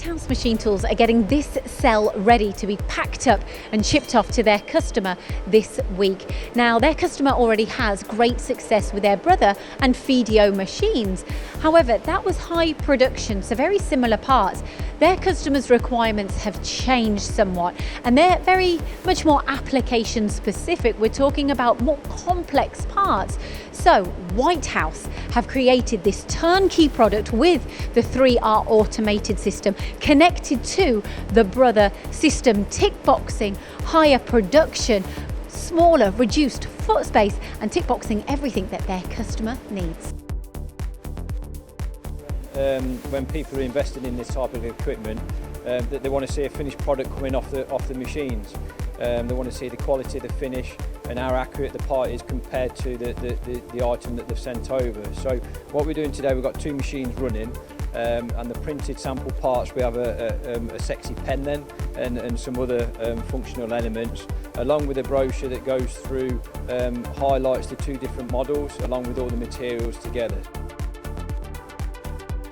Whitehouse Machine Tools are getting this cell ready to be packed up and shipped off to their customer this week. Now, their customer already has great success with their Brother and Feedio machines. However, that was high production, so very similar parts. Their customers' requirements have changed somewhat, and they're very much more application specific. We're talking about more complex parts. So Whitehouse have created this turnkey product with the 3R automated system connected to the Brother system, tick boxing, higher production, smaller, reduced foot space, and tick boxing everything that their customer needs. When people are investing in this type of equipment, that they want to see a finished product coming off the machines. They want to see the quality of the finish and how accurate the part is compared to the item that they've sent over. So what we're doing today, we've got 2 machines running, and the printed sample parts, we have a sexy pen then and some other functional elements, along with a brochure that goes through, highlights the 2 different models along with all the materials together.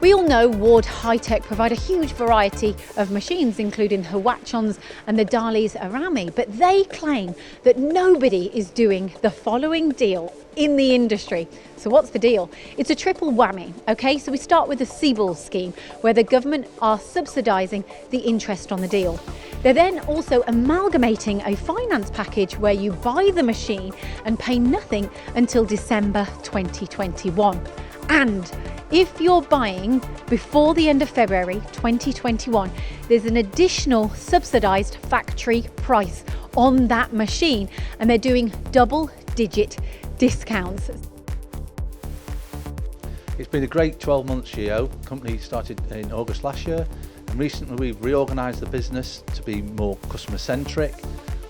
We all know Ward Hi-Tech provide a huge variety of machines, including Huachons and the Dalis Arami, but they claim that nobody is doing the following deal in the industry. So what's the deal? It's a triple whammy, okay? So we start with the CBILS scheme, where the government are subsidising the interest on the deal. They're then also amalgamating a finance package where you buy the machine and pay nothing until December 2021. And if you're buying before the end of February 2021, there's an additional subsidised factory price on that machine, and they're doing double-digit discounts. It's been a great 12 months, Gio. The company started in August last year, and recently we've reorganised the business to be more customer-centric.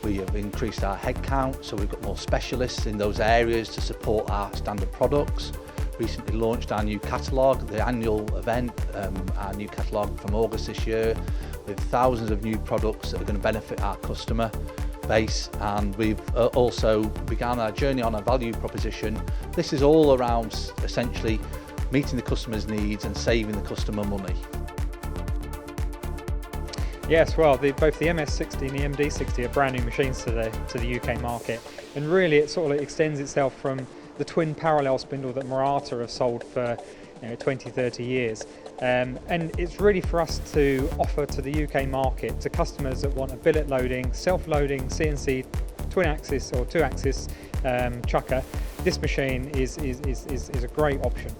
We have increased our headcount, so we've got more specialists in those areas to support our standard products. Recently launched our new catalogue, the annual event, our new catalogue from August this year, with thousands of new products that are going to benefit our customer base. And we've also begun our journey on our value proposition. This is all around essentially meeting the customer's needs and saving the customer money. Yes, well, both the MS60 and the MD60 are brand new machines to the UK market, and really it sort of extends itself from the twin parallel spindle that Murata have sold for 20, 30 years. And it's really for us to offer to the UK market to customers that want a billet loading, self-loading CNC twin axis or 2-axis chucker. This machine is a great option.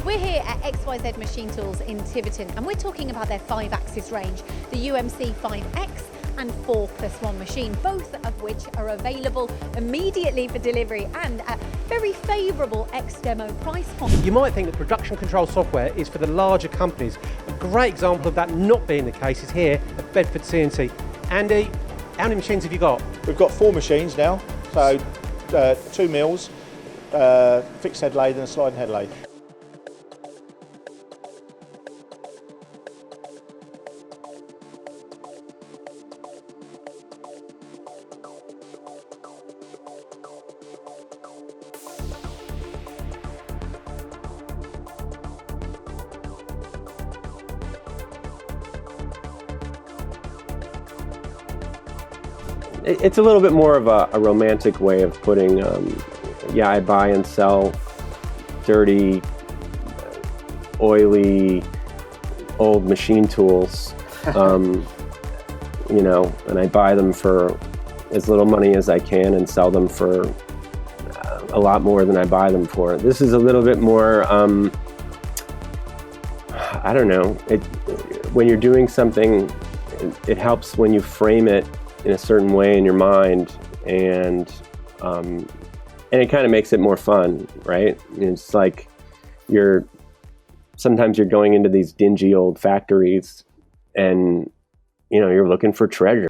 We're here at XYZ Machine Tools in Tiverton, and we're talking about their 5-axis range, the UMC 5X and 4+1 machine, both of which are available immediately for delivery and at very favourable ex-demo price points. You might think that production control software is for the larger companies. A great example of that not being the case is here at Bedford CNC. Andy, how many machines have you got? We've got 4 machines now, so 2 mills, fixed head lathe and a sliding head lathe. It's a little bit more of a romantic way of putting, yeah, I buy and sell dirty, oily, old machine tools, you know, and I buy them for as little money as I can and sell them for a lot more than I buy them for. This is a little bit more, I don't know, when you're doing something, it helps when you frame it in a certain way in your mind, and it kind of makes it more fun, right? It's like sometimes you're going into these dingy old factories and, you know, you're looking for treasure.